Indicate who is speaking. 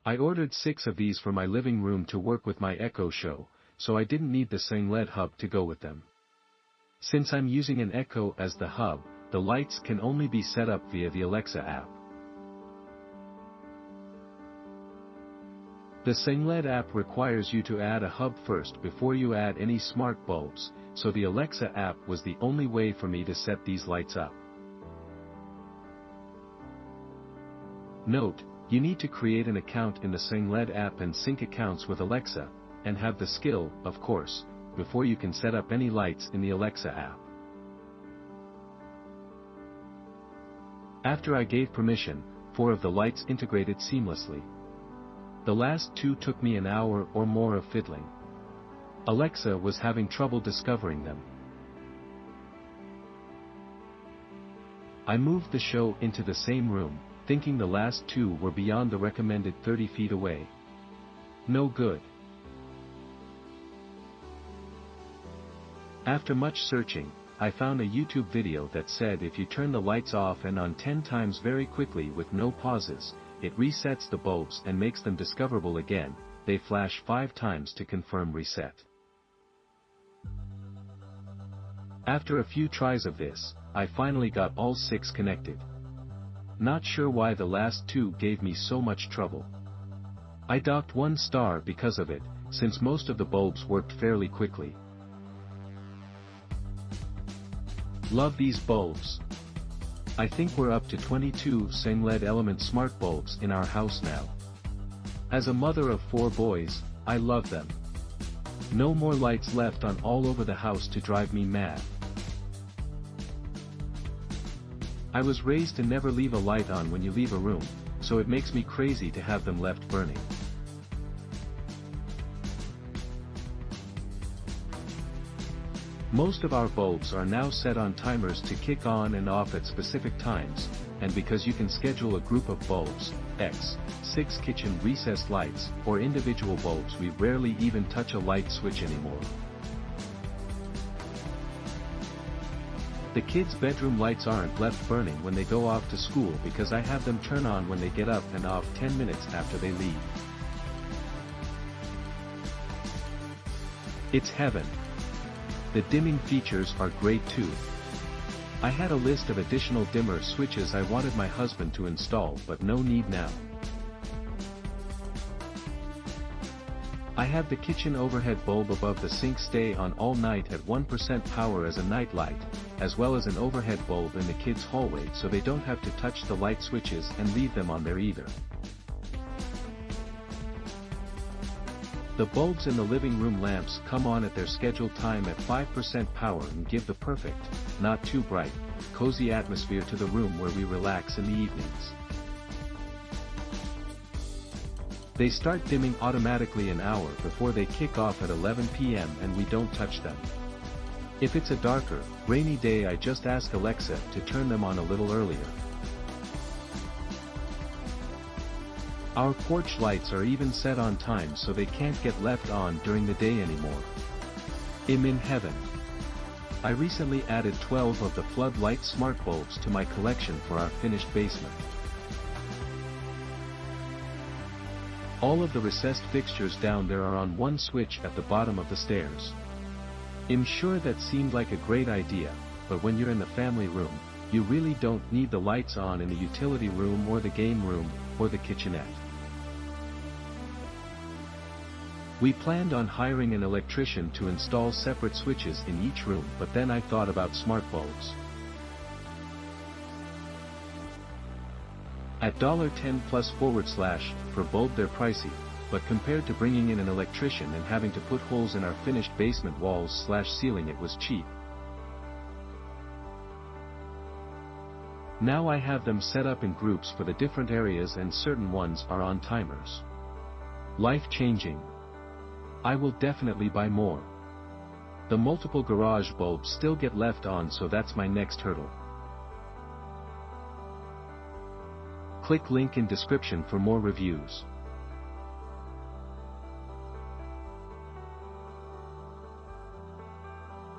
Speaker 1: I ordered 6 of these for my living room to work with my Echo Show, so I didn't need the Sengled hub to go with them. Since I'm using an Echo as the hub, the lights can only be set up via the Alexa app. The Sengled app requires you to add a hub first before you add any smart bulbs, so the Alexa app was the only way for me to set these lights up. Note, you need to create an account in the Sengled app and sync accounts with Alexa, and have the skill, of course, before you can set up any lights in the Alexa app. After I gave permission, 4 of the lights integrated seamlessly. The last 2 took me an hour or more of fiddling. Alexa was having trouble discovering them. I moved the show into the same room, thinking the last 2 were beyond the recommended 30 feet away. No good. After much searching, I found a YouTube video that said if you turn the lights off and on 10 times very quickly with no pauses, it resets the bulbs and makes them discoverable again. They flash 5 times to confirm reset. After a few tries of this, I finally got all 6 connected. Not sure why the last 2 gave me so much trouble. I docked 1 star because of it, since most of the bulbs worked fairly quickly. Love these bulbs. I think we're up to 22 Sengled Element smart bulbs in our house now. As a mother of 4 boys, I love them. No more lights left on all over the house to drive me mad. I was raised to never leave a light on when you leave a room, so it makes me crazy to have them left burning. Most of our bulbs are now set on timers to kick on and off at specific times, and because you can schedule a group of bulbs, 6 kitchen recessed lights, or individual bulbs, we rarely even touch a light switch anymore. The kids' bedroom lights aren't left burning when they go off to school because I have them turn on when they get up and off 10 minutes after they leave. It's heaven. The dimming features are great too. I had a list of additional dimmer switches I wanted my husband to install, but no need now. I have the kitchen overhead bulb above the sink stay on all night at 1% power as a night light, as well as an overhead bulb in the kids' hallway so they don't have to touch the light switches and leave them on there either. The bulbs in the living room lamps come on at their scheduled time at 5% power and give the perfect, not too bright, cozy atmosphere to the room where we relax in the evenings. They start dimming automatically an hour before they kick off at 11 p.m. and we don't touch them. If it's a darker, rainy day, I just ask Alexa to turn them on a little earlier. Our porch lights are even set on time so they can't get left on during the day anymore. I'm in heaven. I recently added 12 of the floodlight smart bulbs to my collection for our finished basement. All of the recessed fixtures down there are on one switch at the bottom of the stairs. I'm sure that seemed like a great idea, but when you're in the family room, you really don't need the lights on in the utility room or the game room, or the kitchenette. We planned on hiring an electrician to install separate switches in each room, but then I thought about smart bulbs. At $10+ per bulb they're pricey, but compared to bringing in an electrician and having to put holes in our finished basement walls/ceiling, it was cheap. Now I have them set up in groups for the different areas and certain ones are on timers. Life-changing. I will definitely buy more. The multiple garage bulbs still get left on, so that's my next hurdle. Click link in description for more reviews.